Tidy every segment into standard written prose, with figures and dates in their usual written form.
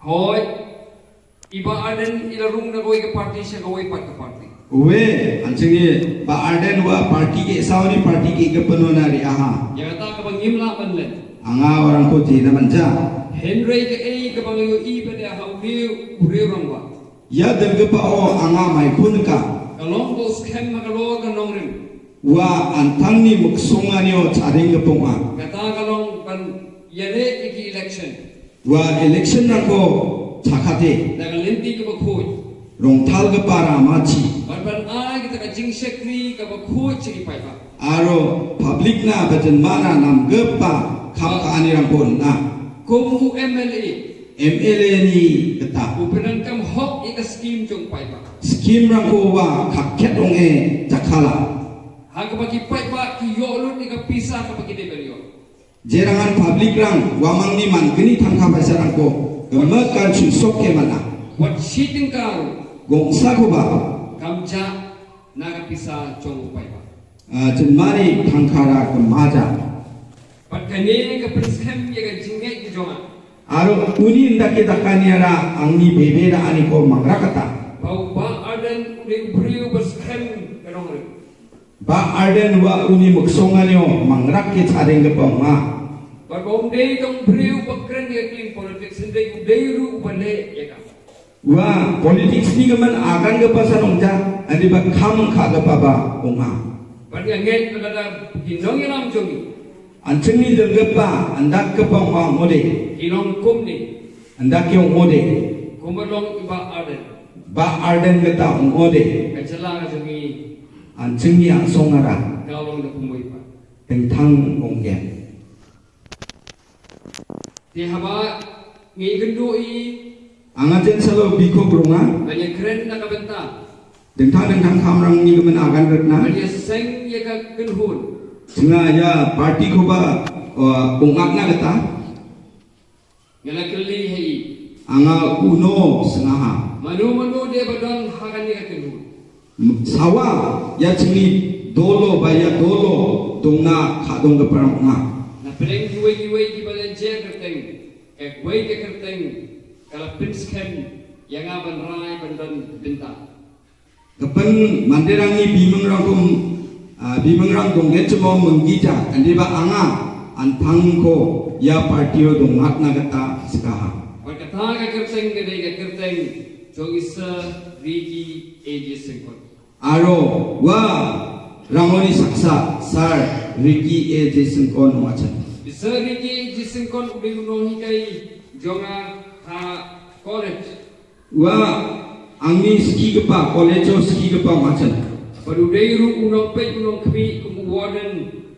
Hoi, iba aden ilarung na koi ke parti siya koi pat ke parti. Uwe, anjingnya Pak Arden wa parti ke sauni parti ke kepenuhan hari aha. Yang kata ke bangim lah banlen. Anga orang putih na manja. Henry ke ke bangyo i pada hau uriu rangwa. Ya delge pa o anga mai kun ka. Kalong ko scam na kalong ka nongrim. Wa antang ni muksungani o charing ke ponga. Kata kalong kan yane iki election. Wa election na ko chakate. Daga lenti ke bakhoy. Rongthal ke para machi. Ban ai kita ka jingsekri ke bakhoy chiki paipa. Aro public na bajan mana nam gepa kham ka ani rampon na. Kumu MLA. MLA ni kata. Upenan kam hok ika scheme jong paipa. Skim rangko wa kakhet ong jakhala. Hak bagi paipa ki yolun ika pisah ke bagi debelio. Jerangan public rang wamang ni man geni thangkha paisa rangko gemekan susok ke mana. Wat siting karu. Gongsa ko ba Kamja naga pisah jong paipa. jenmari thangkhara kemaja. Pat kane ke prinsem ye ka jingge ki jonga. Aro uni ndake dakaniara angni bebera ani ko mangrakata. Bau ba adan uri brio berskhem kanongre. Ba Arden wa uni muksonganyo mangrak ke chareng ke poma. Pat bau dei tong brio bakren ye clean politics ndei udei ru bale ye ka. Wa politics ni gaman akan ke pasanongja adi ba kham kha ke baba onga. Pat ngai kada hinong yelam jongi. Anchengni delgepa andak ke poma mode. Hinong kumni. Andak yo mode. Kumalong iba adan. Ba Arden kata mode. Kacela ka jongi Anchengni ang songara kalong na kumoi pa. tentang onggen. Di haba ngai gendo i Angajen salo biko brunga banyak keren na kabenta. tentang kamrang ni gaman akan retna. Banyak seng ye ka genhun. Senga ya parti ko ba ongak na kata Ngala keli hei. anga uno sengaha Manu dia badang hakan ni ka genhun. sawa ya cengi dolo baya dolo dongna khadong ke paranga. Na peleng giwe di badan je kerteng. Ek wei ke kerteng. Kalau prince ken yang aban rai bandan bintang. Kepen manderang ni bimengrang dongget cuma menggija andi ba anga antang ko ya partio dongat na kata sekaha. Berkata ke kerteng gede ke kerteng jo isa Riki AJ Sengkon. Aro wa ramoni saksa sar Riki AJ Sengkon macam. Bisa Riki AJ Sengkon udah unohi kai jonga ha college. Wa angni ski gepa college ski gepa macam. Padudai ru unong pe unong kami kumu warden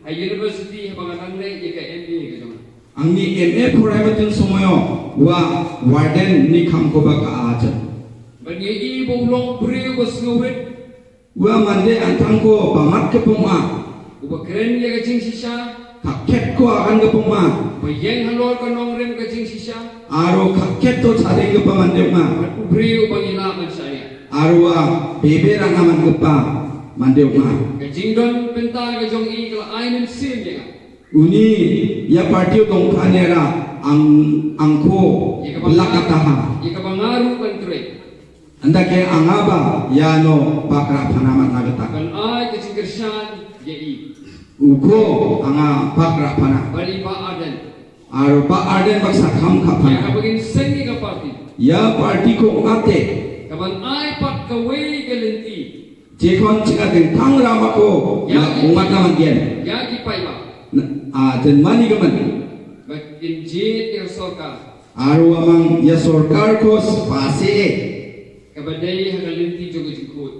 ha university ha bangatang le ye ka MA ke jonga. Angni MA private semuanya wa warden ni kamko ba ka aja. Bagi i bolong brio ko snowet Wa mande antang ko pamat ke poma uba keren ye ka jing sisa kaket ko akan ke poma bayeng halor ka nongrem ka jing sisa aro kaket to cari ke pamande ma pat brio bagi laman saya aro wa bebe rangaman ke pa mande ma ka jing don penta ka jong i kala ainen sim ye ka uni ya parti dong khanera angko lakataha ye ka bangaru kan tre anda ke angaba ya no bakra phanamat nagata kan ai ka jing kersan ye i uko anga bakra phana bali ba aden aro ba arden baksa kham kha ya ka phana bagin sengi ka party ya parti ko ngate kaban ai pat ka wei ka lenti jekon chika den thang rama ko ya umat naman gen ya ki pai ba den mani gaman but in je ter sorka aro amang ya sarkar ko pase kabadai ha lenti jogo jikut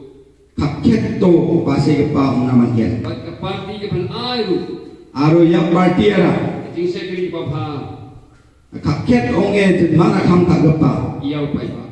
kaket to pase ke pa naman gen but ka party ka ban ai ru aro ya parti ara jing sekri pa pha kaket onge den mana kham ta gapa iau pai ba